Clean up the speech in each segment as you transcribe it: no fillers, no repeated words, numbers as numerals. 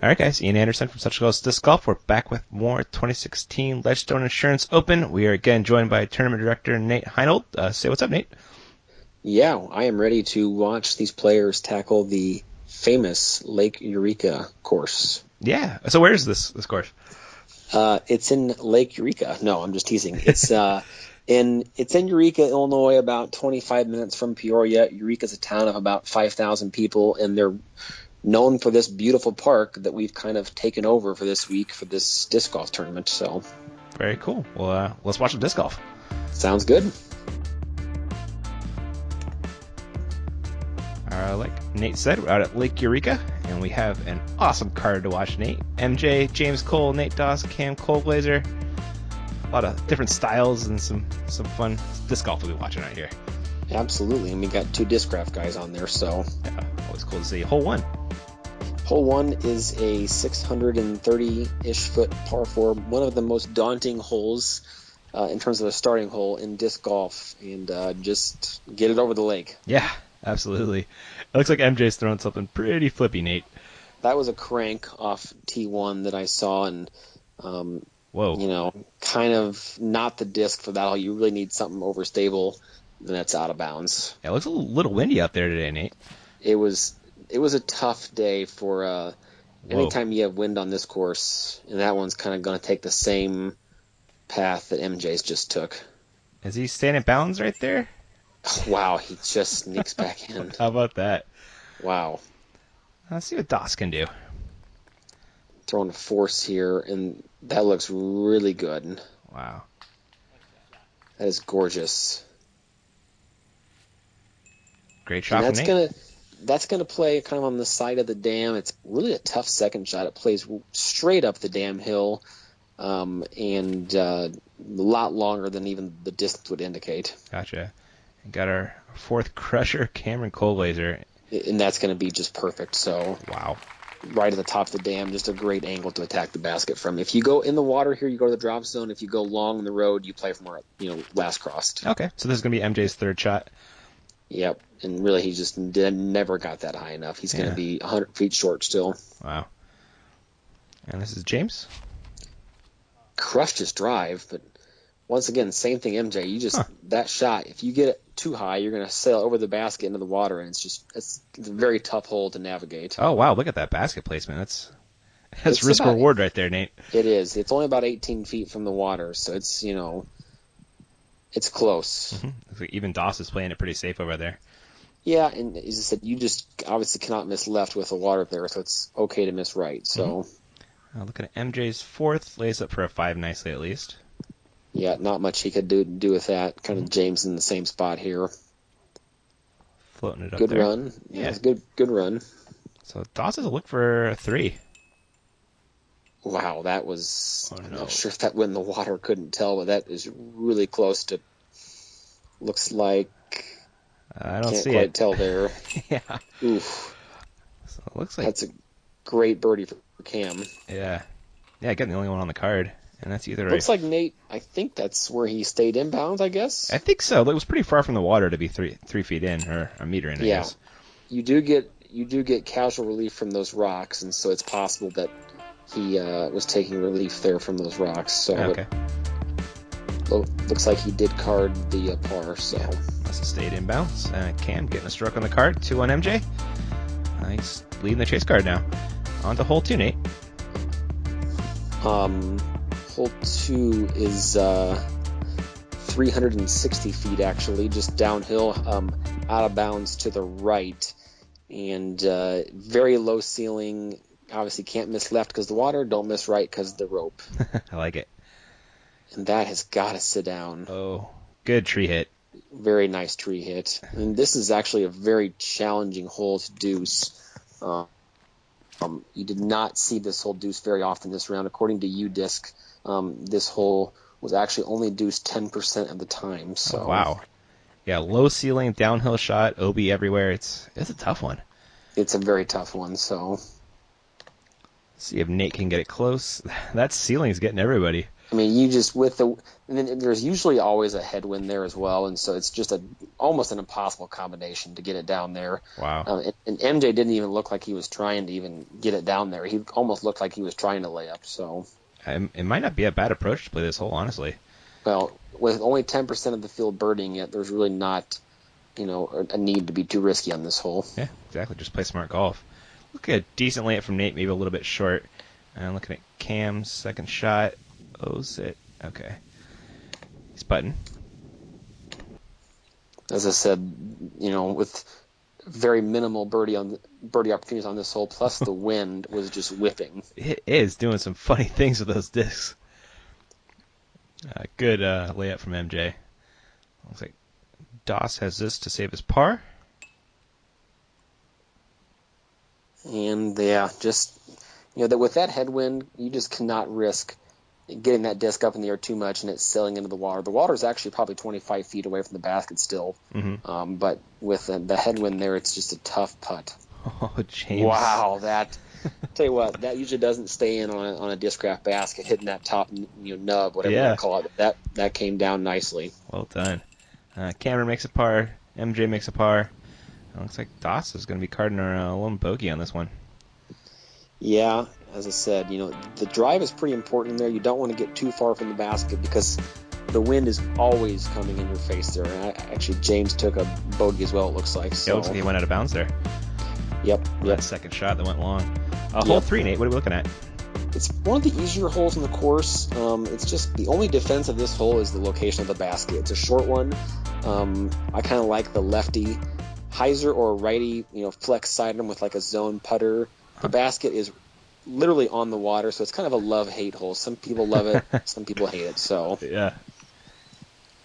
All right, guys. Ian Anderson from Such Close Disc Golf. We're back with more 2016 Ledgestone Insurance Open. We are again joined by Tournament Director Nate Heinold. Say what's up, Nate. Yeah, I am ready to watch these players tackle the famous Lake Eureka course. Yeah. So where is this course? It's in Lake Eureka. No, I'm just teasing. It's in Eureka, Illinois, about 25 minutes from Peoria. Eureka's a town of about 5,000 people, and they're known for this beautiful park that we've kind of taken over for this week for this disc golf tournament. So very cool. Well, let's watch some disc golf. Sounds good. Like Nate said, we're out at Lake Eureka, and we have an awesome card to watch, Nate. MJ, James Cole, Nate Doss, Cam Colglazier. A lot of different styles and some fun disc golf we'll be watching out here. Absolutely, and we got two Discraft guys on there, so yeah, always cool to see. Hole 1. Hole 1 is a 630-ish foot par 4, one of the most daunting holes in terms of a starting hole in disc golf, and just get it over the lake. Yeah, absolutely. It looks like MJ's throwing something pretty flippy, Nate. That was a crank off T1 that I saw, and whoa, you know, kind of not the disc for that. You really need something overstable, then that's out of bounds. Yeah, it looks a little windy out there today, Nate. It was a tough day for anytime you have wind on this course, and that one's kind of going to take the same path that MJ's just took. Is he staying in bounds right there? Wow, he just sneaks back in. How about that? Wow. Let's see what Doss can do. Throwing a force here, and that looks really good. Wow. That is gorgeous. Great shot from Nate. That's gonna play kind of on the side of the dam. It's really a tough second shot. It plays straight up the dam hill, and a lot longer than even the distance would indicate. Gotcha. And got our fourth crusher, Cameron Colglazier. And that's going to be just perfect. So wow, right at the top of the dam, just a great angle to attack the basket from. If you go in the water here, you go to the drop zone. If you go long the road, you play from where last crossed. Okay, so this is going to be MJ's third shot. Yep, and really he just never got that high enough. He's going to be 100 feet short still. Wow. And this is James. Crushed his drive, but once again, same thing, MJ. That shot, if you get it too high, you're going to sail over the basket into the water, and it's a very tough hole to navigate. Oh, wow, look at that basket placement. That's risk-reward right there, Nate. It is. It's only about 18 feet from the water, so it's, it's close. Mm-hmm. Looks like even Doss is playing it pretty safe over there. Yeah, and as I said, you just obviously cannot miss left with the water there, so it's okay to miss right. So, looking at MJ's fourth, lays up for a 5 nicely at least. Yeah, not much he could do with that. Kind of James in the same spot here. Floating it up good there. Run. Yeah, it's good run. So Doss has a look for a 3. Wow, that was... Oh, no. I'm not sure if that went in the water, couldn't tell, but that is really close to... Looks like... I don't see it. Can't quite tell there. Yeah. Oof. So it looks like... That's a great birdie for Cam. Yeah. Yeah, getting the only one on the card. And that's either Looks like Nate, I think that's where he stayed inbounds, I guess. I think so. It was pretty far from the water to be 3 feet in, or a meter in, I guess. You do get casual relief from those rocks, and so it's possible that he was taking relief there from those rocks. So okay. Looks like he did card the par. So must have stayed inbounds. Cam getting a stroke on the card. 2 on MJ. He's leading the chase card now. On to hole 2, Nate. Hole 2 is 360 feet, actually, just downhill, out of bounds to the right, and very low ceiling. Obviously can't miss left because the water, don't miss right because the rope. I like it. And that has got to sit down. Oh, good tree hit. Very nice tree hit. And this is actually a very challenging hole to deuce. You did not see this hole deuce very often this round. According to UDisc, this hole was actually only deuced 10% of the time. So wow. Yeah, low ceiling, downhill shot, OB everywhere. It's a tough one. It's a very tough one. So See if Nate can get it close. That ceiling's getting everybody. I mean, you just and then there's usually always a headwind there as well, and so it's just almost an impossible combination to get it down there. Wow. And MJ didn't even look like he was trying to even get it down there. He almost looked like he was trying to lay up. So It might not be a bad approach to play this hole, honestly. well, with only 10% of the field birdieing it, there's really not, a need to be too risky on this hole. Yeah, exactly. Just play smart golf. Look at a decent layup from Nate, maybe a little bit short. And looking at Cam's second shot. Oh, sit. Okay. He's putting. As I said, with very minimal birdie opportunities on this hole, plus the wind was just whipping. It is doing some funny things with those discs. Good layup from MJ. Looks like Doss has this to save his par. And yeah, just that with that headwind, you just cannot risk getting that disc up in the air too much and it sailing into the water. The water is actually probably 25 feet away from the basket still, but with the headwind there, it's just a tough putt. Oh, James! Wow, that. Tell you what, that usually doesn't stay in on a discraft basket, hitting that top nub, whatever you want to call it. That came down nicely. Well done. Cameron makes a par. MJ makes a par. It looks like Doss is going to be carding our lone bogey on this one. Yeah, as I said, the drive is pretty important there. You don't want to get too far from the basket because the wind is always coming in your face there. And actually, James took a bogey as well, it looks like. So. Yeah, it looks like he went out of bounds there. Yep. That second shot that went long. Hole 3, Nate, what are we looking at? It's one of the easier holes in the course. It's just the only defense of this hole is the location of the basket. It's a short one. I kind of like the lefty hyzer or righty, flex side them with like a zone putter. The basket is literally on the water, so it's kind of a love-hate hole. Some people love it, some people hate it. So yeah.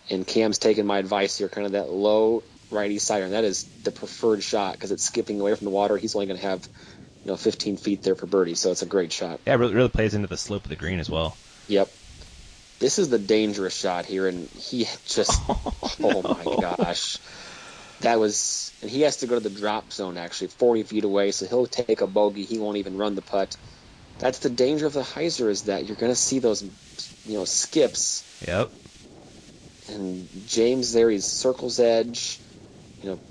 And Cam's taking my advice here, kind of that low righty sider, and that is the preferred shot because it's skipping away from the water. He's only going to have 15 feet there for birdie, so it's a great shot. Yeah, it really plays into the slope of the green as well. Yep. This is the dangerous shot here, and he just, oh my gosh. And he has to go to the drop zone, actually, 40 feet away, so he'll take a bogey. He won't even run the putt. That's the danger of the hyzer, is that you're going to see those, skips. Yep. And James there, he's circle's edge.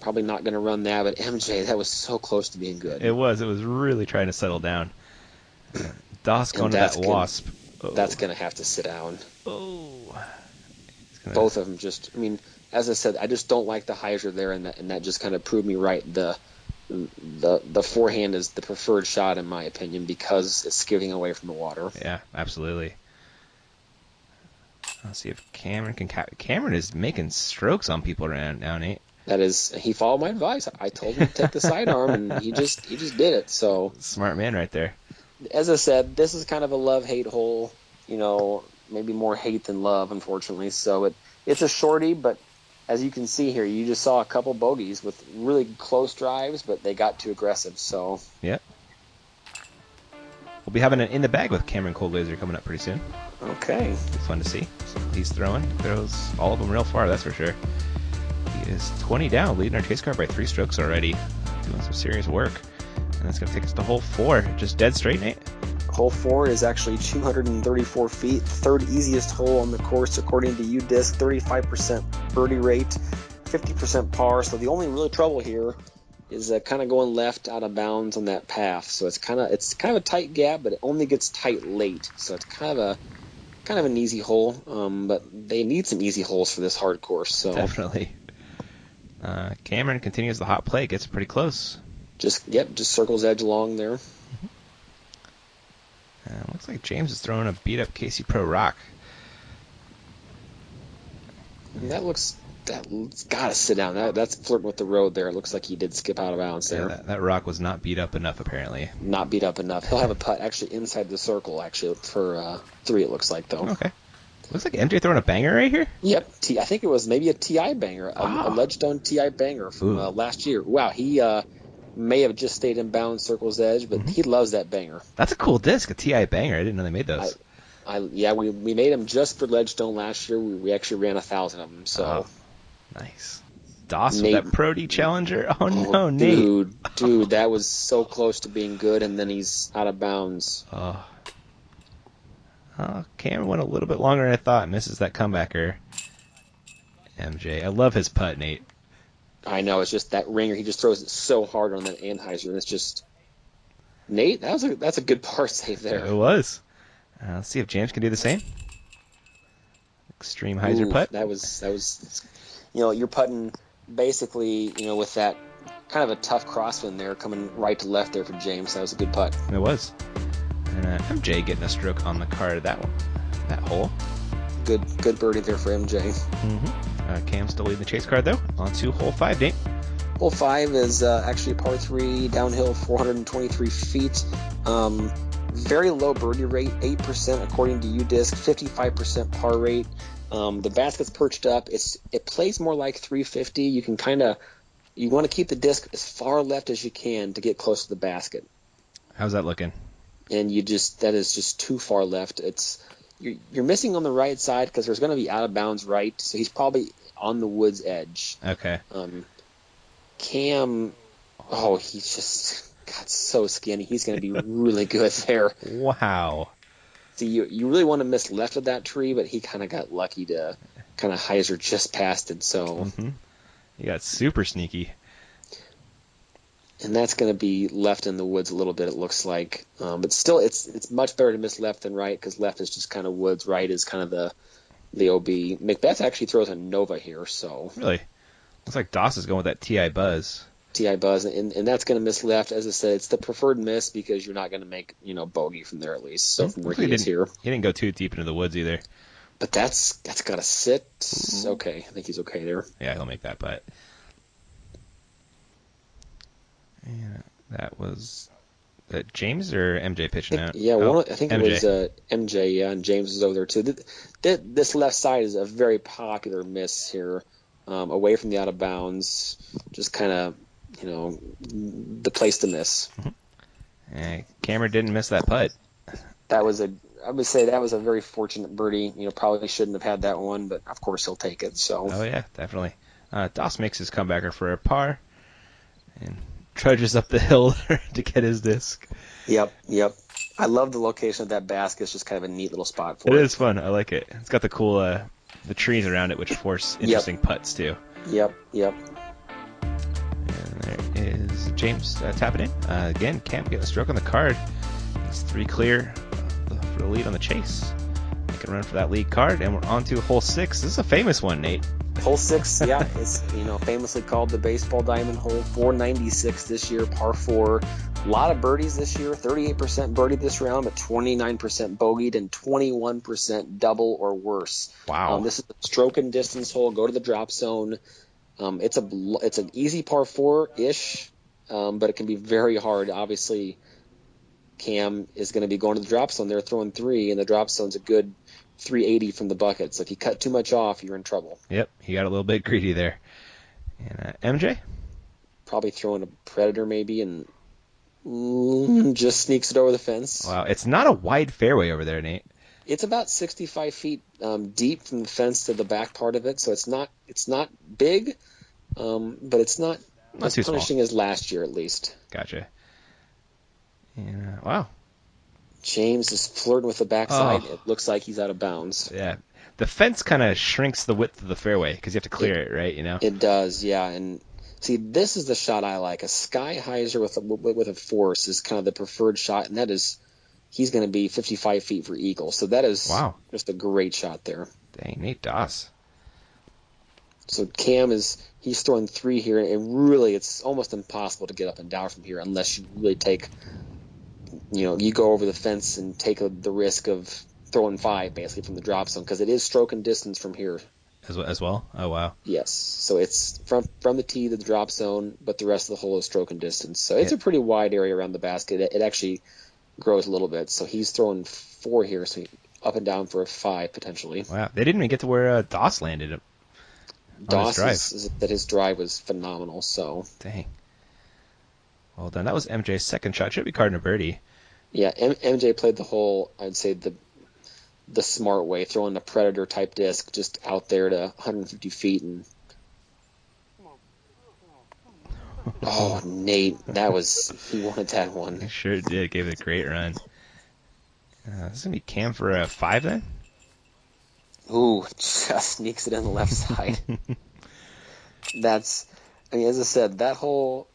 Probably not going to run that, but MJ, that was so close to being good. It was really trying to settle down. Doss going to that wasp. That's going to have to sit down. Oh. Both of them just, as I said, I just don't like the hyzer there, and that just kind of proved me right. The forehand is the preferred shot, in my opinion, because it's skipping away from the water. Yeah, absolutely. Let's see if Cameron can... Cameron is making strokes on people around now, Nate. He followed my advice. I told him to take the sidearm, and he just did it. So smart man right there. As I said, this is kind of a love-hate hole. Maybe more hate than love, unfortunately. So it's a shorty, but as you can see here, you just saw a couple bogeys with really close drives, but they got too aggressive. So yep. We'll be having an in the bag with Cameron Colglazier coming up pretty soon. Okay. It's fun to see. So he's throws all of them real far, that's for sure. He is 20 down, leading our chase car by 3 strokes already. Doing some serious work. And that's going to take us to hole 4. Just dead straight, Nate? Hole 4 is actually 234 feet, third easiest hole on the course according to UDisc, 35% birdie rate, 50% par. So the only really trouble here is kind of going left out of bounds on that path. So it's kind of a tight gap, but it only gets tight late. So it's kind of an easy hole. But they need some easy holes for this hard course. So definitely. Cameron continues the hot play, gets pretty close. Just circles edge along there. Looks like James is throwing a beat-up Casey Pro rock. That's got to sit down. That's flirting with the road there. It looks like he did skip out of bounds there. Yeah, that rock was not beat up enough, apparently. Not beat up enough. He'll have a putt actually inside the circle, actually, for 3, it looks like, though. Okay. Looks like MJ throwing a banger right here? Yep. I think it was maybe a TI banger, a Ledgestone TI banger from last year. Wow, he may have just stayed in bounds circle's edge, but he loves that banger. That's a cool disc, a TI banger. I didn't know they made those. We made them just for Ledgestone last year. We actually ran 1,000 of them. So nice. Doss with Nate, that Pro D Challenger. Oh no, Nate. dude, that was so close to being good, and then he's out of bounds. Oh. Cameron went a little bit longer than I thought. Misses that comebacker. MJ. I love his putt, Nate. I know, it's just that ringer. He just throws it so hard on that Anheuser, and it's just... Nate, that's a good par save there. It was. Let's see if James can do the same. Extreme hyzer putt. That was, you're putting basically, with that kind of a tough crosswind there coming right to left there for James. That was a good putt. It was. And MJ getting a stroke on the card that hole. Good birdie there for MJ. Mm-hmm. Cam still leading the chase card though. On to hole 5, Nate. Hole 5 is actually a par 3, downhill 423 feet. Very low birdie rate, 8% according to UDisc, 55% par rate. The basket's perched up. It plays more like 350. You can you want to keep the disc as far left as you can to get close to the basket. How's that looking? And that is just too far left. You're missing on the right side because there's going to be out of bounds right. So he's probably on the woods edge. Okay. Cam, he's just got so skinny. He's going to be really good there. Wow. See, you really want to miss left of that tree, but he kind of got lucky to kind of hyzer just past it. So he got super sneaky. And that's going to be left in the woods a little bit, it looks like. But still, it's much better to miss left than right because left is just kind of woods. Right is kind of the OB. Macbeth actually throws a Nova here, so... Really? Looks like Doss is going with that TI Buzz. TI Buzz, and that's going to miss left. As I said, it's the preferred miss because you're not going to make, bogey from there at least. So from where he is here. He didn't go too deep into the woods either. But that's got to sit. Okay, I think he's okay there. Yeah, he'll make that putt. Yeah, that was James or MJ pitching out? Yeah, I think MJ. it was MJ, yeah, and James was over there too. This left side is a very popular miss here, away from the out of bounds, just kind of, the place to miss. Cameron didn't miss that putt. I would say that was a very fortunate birdie. Probably shouldn't have had that one, but of course he'll take it. So. Oh yeah, definitely. Doss makes his comebacker for a par, and trudges up the hill to get his disc. Yep. I love the location of that basket. It's just kind of a neat little spot for it. It is fun. I like it. It's got the cool the trees around it, which force interesting putts too. Yep. And there is James tapping in. Again, Cam getting a stroke on the card. He's 3 clear for the lead on the chase. Making a run for that lead card, and we're on to hole 6. This is a famous one, Nate. Hole 6, yeah, it's famously called the baseball diamond hole. 496 this year, par 4. A lot of birdies this year. 38% birdied this round, but 29% bogeyed and 21% double or worse. Wow. This is a stroke and distance hole. Go to the drop zone. It's an easy par 4-ish, but it can be very hard. Obviously, Cam is going to be going to the drop zone. They're throwing 3, and the drop zone's a good 380 from the bucket. So if you cut too much off, you're in trouble. Yep, he got a little bit greedy there. And MJ? Probably throwing a Predator maybe and just sneaks it over the fence. Wow, it's not a wide fairway over there, Nate. It's about 65 feet deep from the fence to the back part of it, so it's not big, but it's not as too punishing small as last year at least. Gotcha. And wow. James is flirting with the backside. Oh. It looks like he's out of bounds. Yeah. The fence kind of shrinks the width of the fairway because you have to clear it, right? It does, yeah. And see, this is the shot I like. A sky hyzer with a force is kind of the preferred shot, and that is, he's going to be 55 feet for eagle. So that is just a great shot there. Dang, Nate Doss. So Cam he's throwing 3 here, and really it's almost impossible to get up and down from here unless you really take, you go over the fence and take the risk of throwing 5 basically from the drop zone because it is stroke and distance from here. As well? Oh, wow. Yes. So it's from the tee to the drop zone, but the rest of the hole is stroke and distance. So it's a pretty wide area around the basket. It actually grows a little bit. So he's throwing 4 here, so up and down for a 5 potentially. Wow. They didn't even get to where Doss landed. His drive was phenomenal. So dang. Well done. That was MJ's second shot. Should be carding a birdie. Yeah, MJ played the hole, I'd say, the smart way, throwing a Predator type disc just out there to 150 feet and Oh, Nate, he wanted that one. He sure did. Gave it a great run. This is going to be Cam for a 5 then? Ooh, just sneaks it in the left side. As I said, that hole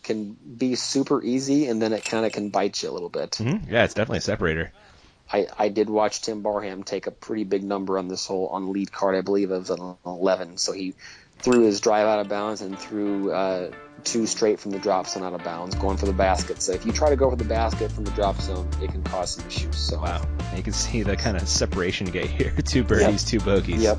can be super easy, and then it kind of can bite you a little bit. Mm-hmm. Yeah, it's definitely a separator. I did watch Tim Barham take a pretty big number on this hole on lead card, I believe it was an 11. So he threw his drive out of bounds and threw 2 straight from the drop zone out of bounds, going for the basket. So if you try to go for the basket from the drop zone, it can cause some issues. So wow, you can see the kind of separation you get here. 2 birdies, 2 bogeys. Yep.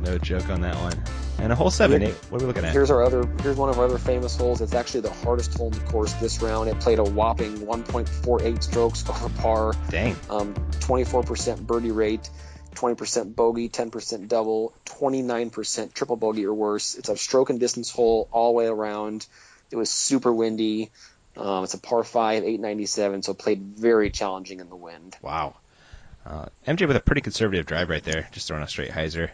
No joke on that one. And a hole 7, Nate. What are we looking at? Here's one of our other famous holes. It's actually the hardest hole in the course this round. It played a whopping 1.48 strokes over par. Dang. 24% birdie rate, 20% bogey, 10% double, 29% triple bogey or worse. It's a stroke and distance hole all the way around. It was super windy. It's a par 5, 897, so played very challenging in the wind. Wow. MJ with a pretty conservative drive right there, just throwing a straight hyzer.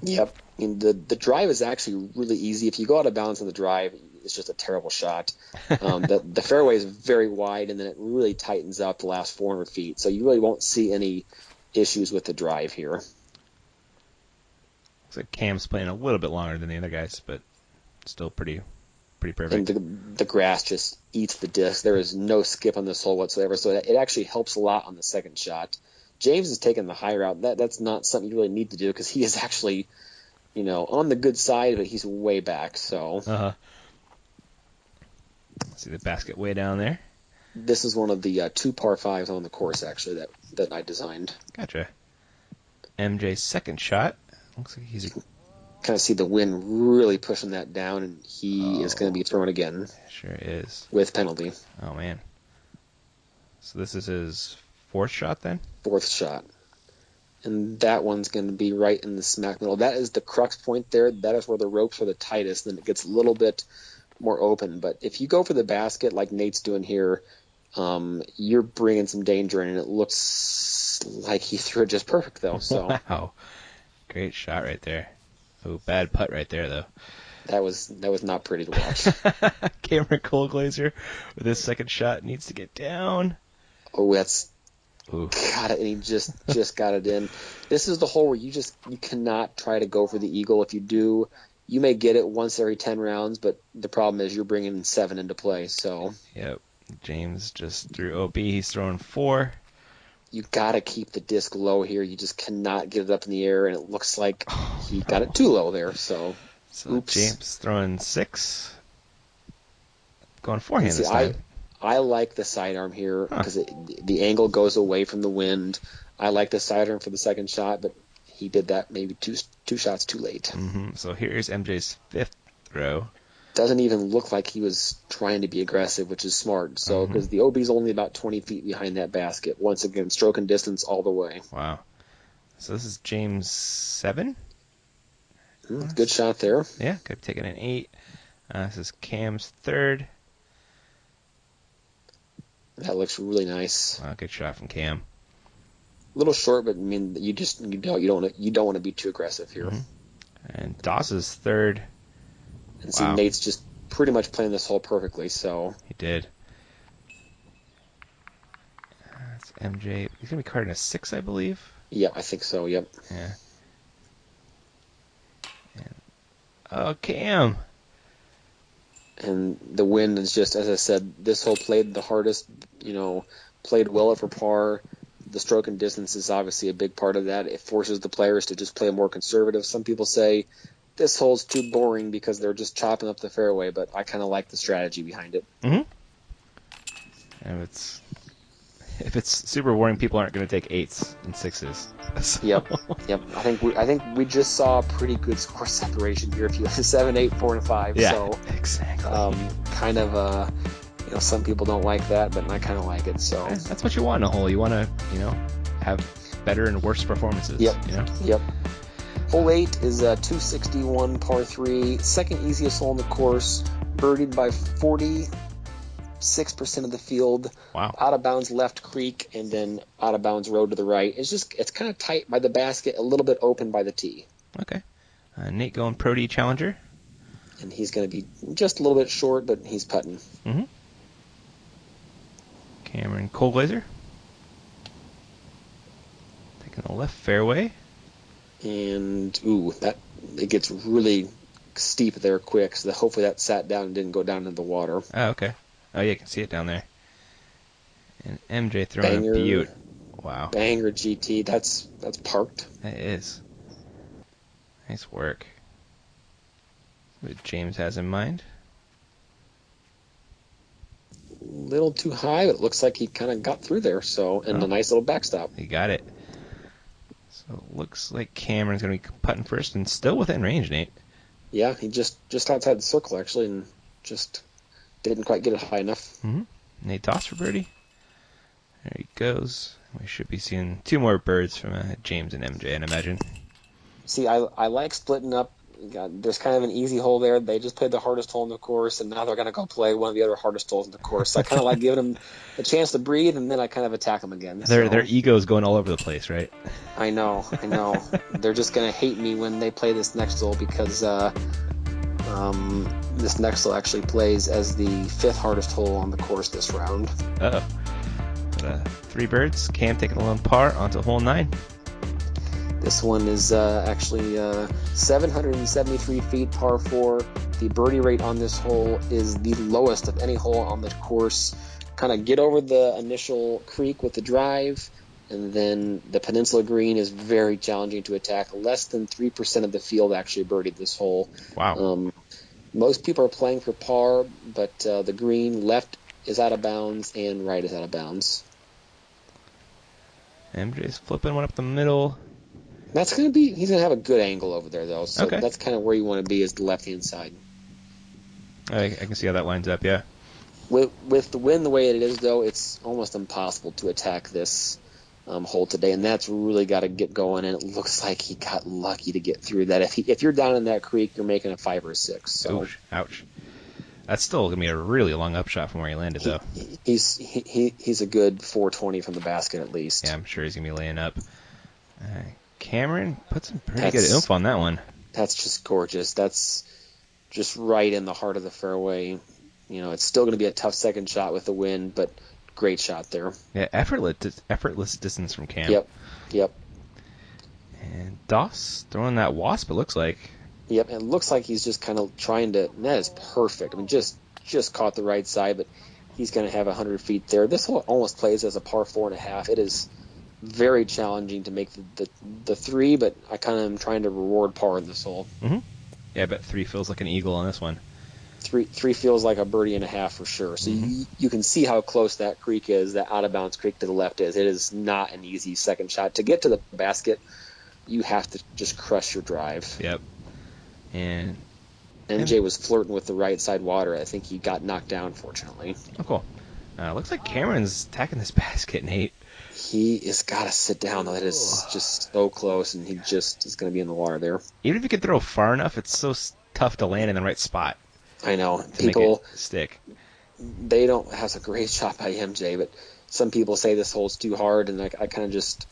Yep. The drive is actually really easy. If you go out of bounds on the drive, it's just a terrible shot. The fairway is very wide, and then it really tightens up the last 400 feet. So you really won't see any issues with the drive here. Looks like Cam's playing a little bit longer than the other guys, but still pretty perfect. And the grass just eats the disc. There is no skip on this hole whatsoever, so it actually helps a lot on the second shot. James is taking the high route. That's not something you really need to do because he is actually, on the good side, but he's way back. So see the basket way down there. This is one of the 2 par 5s on the course actually that I designed. Gotcha. MJ's second shot. Looks like he's kind of see the wind really pushing that down, and he is going to be thrown again. Sure is. With penalty. Oh man. So this is his 4th shot then? 4th shot. And that one's going to be right in the smack middle. That is the crux point there. That is where the ropes are the tightest. Then it gets a little bit more open. But if you go for the basket like Nate's doing here, you're bringing some danger in, and it looks like he threw it just perfect, though. So wow. Great shot right there. Oh, bad putt right there, though. That was not pretty to watch. Cameron Colglazier with his second shot needs to get down. Oh, that's... Got it, and he just got it in. This is the hole where you cannot try to go for the eagle. If you do, you may get it once every 10 rounds, but the problem is you're bringing 7 into play. So yep, James just threw OB. He's throwing 4. You got to keep the disc low here. You just cannot get it up in the air, and it looks like he got it too low there. So oops. James throwing 6, going forehand this time. I like the sidearm here because the angle goes away from the wind. I like the sidearm for the second shot, but he did that maybe two shots too late. Mm-hmm. So here's MJ's 5th throw. Doesn't even look like he was trying to be aggressive, which is smart. So because the OB is only about 20 feet behind that basket. Once again, stroke and distance all the way. Wow. So this is James' 7? Good shot there. Yeah, could have taken an 8. This is Cam's 3rd. That looks really nice. Good shot from Cam. A little short, but I mean, you don't want to be too aggressive here. And Doss's 3rd. And see, Nate's just pretty much playing this hole perfectly. So he did. That's MJ. He's gonna be carding a 6, I believe. Yeah, I think so. Yep. Yeah. And, Cam. And the wind is just, as I said, this hole played the hardest, played well for par. The stroke and distance is obviously a big part of that. It forces the players to just play more conservative. Some people say this hole's too boring because they're just chopping up the fairway, but I kind of like the strategy behind it. Mm-hmm. And if it's super boring, people aren't going to take 8s and 6s. So. Yep. I think we just saw a pretty good score separation here. If you have 7, 8, 4, and 5. Yeah, so exactly. Kind of some people don't like that, but I kind of like it. So that's what you want in a hole. You want to have better and worse performances. Yep. Yep. Hole 8 is a 261 par 3, second easiest hole in the course, birdied by 46% of the field. Wow. Out of bounds left creek, and then out of bounds road to the right. It's kind of tight by the basket, a little bit open by the tee. Okay. Nate going Pro D Challenger. and he's going to be just a little bit short, but he's putting. Mm-hmm. Cameron Colglazier. Taking the left fairway. And, it gets really steep there quick, so hopefully that sat down and didn't go down into the water. Oh, okay. Oh, yeah, you can see it down there. And MJ throwing a beaut. Wow. Banger GT. That's parked. That is. Nice work. What James has in mind. Little too high, but it looks like he kind of got through there. And a nice little backstop. He got it. So it looks like Cameron's going to be putting first and still within range, Nate. Yeah, he just outside the circle, actually, and just didn't quite get it high enough. Mm-hmm. Nate toss for birdie. There he goes. We should be seeing 2 more birds from James and MJ, I'd imagine. See, I like splitting up. There's kind of an easy hole there. They just played the hardest hole in the course, and now they're going to go play one of the other hardest holes in the course. So I kind of like giving them a chance to breathe, and then I kind of attack them again. Their ego's going all over the place, right? I know. They're just going to hate me when they play this next hole because this next hole actually plays as the 5th hardest hole on the course this round. Uh-oh. But, 3 birds. Cam taking a lone par onto hole 9. This one is actually 773 feet, par 4. The birdie rate on this hole is the lowest of any hole on the course. Kind of get over the initial creek with the drive, and then the peninsula green is very challenging to attack. Less than 3% of the field actually birdied this hole. Wow. Most people are playing for par, but the green left is out of bounds and right is out of bounds. MJ's flipping one up the middle. He's going to have a good angle over there, though. So That's kind of where you want to be, is the left-hand side. I can see how that lines up, yeah. With the wind the way it is, though, it's almost impossible to attack this hole today, and that's really got to get going, and it looks like he got lucky to get through that. If you're down in that creek, you're making a 5 or 6. So. Ouch. That's still going to be a really long upshot from where he landed, though. He's a good 420 from the basket, at least. Yeah, I'm sure he's going to be laying up. Cameron put some pretty good oomph on that one. That's just gorgeous. That's just right in the heart of the fairway. It's still going to be a tough second shot with the wind, but great shot there. Yeah, effortless distance from Cam. Yep. And Doss throwing that wasp, it looks like. Yep, and it looks like he's just kind of trying to. That is perfect. I mean, just caught the right side, but he's going to have 100 feet there. This hole almost plays as a par 4.5. It is very challenging to make the 3, but I kind of am trying to reward par in this hole. Mm-hmm. Yeah, I bet 3 feels like an eagle on this one. 3 feels like a birdie and a half for sure. So you can see how close that creek is, that out-of-bounds creek to the left is. It is not an easy second shot. To get to the basket, you have to just crush your drive. Yep. And MJ was flirting with the right side water. I think he got knocked down, fortunately. Oh, cool. Looks like Cameron's attacking this basket, Nate. He has got to sit down, though. It is just so close, and he just is going to be in the water there. Even if you can throw far enough, it's so tough to land in the right spot. I know. People make it stick. They don't have a great shot by MJ, but some people say this hole's too hard, and I kind of just...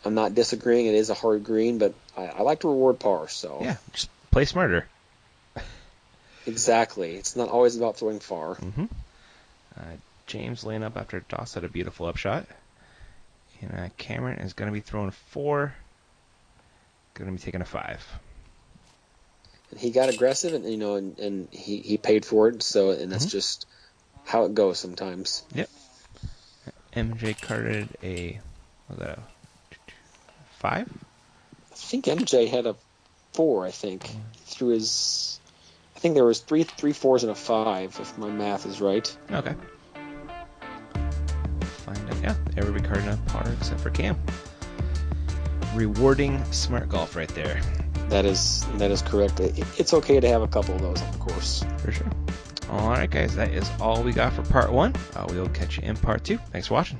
I'm not disagreeing. It is a hard green, but I like to reward par, so... Yeah, just play smarter. Exactly. It's not always about throwing far. Mm-hmm. James laying up after Doss had a beautiful upshot. And Cameron is going to be throwing 4. Going to be taking a 5. And he got aggressive, and he paid for it. So, and that's just how it goes sometimes. Yep. MJ carded a 5. I think MJ had a 4. I think through his. I think there was three 4s and a 5, if my math is right. Okay. Find out. Yeah, everybody carding a par except for Cam. Rewarding smart golf right there. That is correct. It's okay to have a couple of those on the course. For sure. All right, guys, that is all we got for part 1. We'll catch you in part 2. Thanks for watching.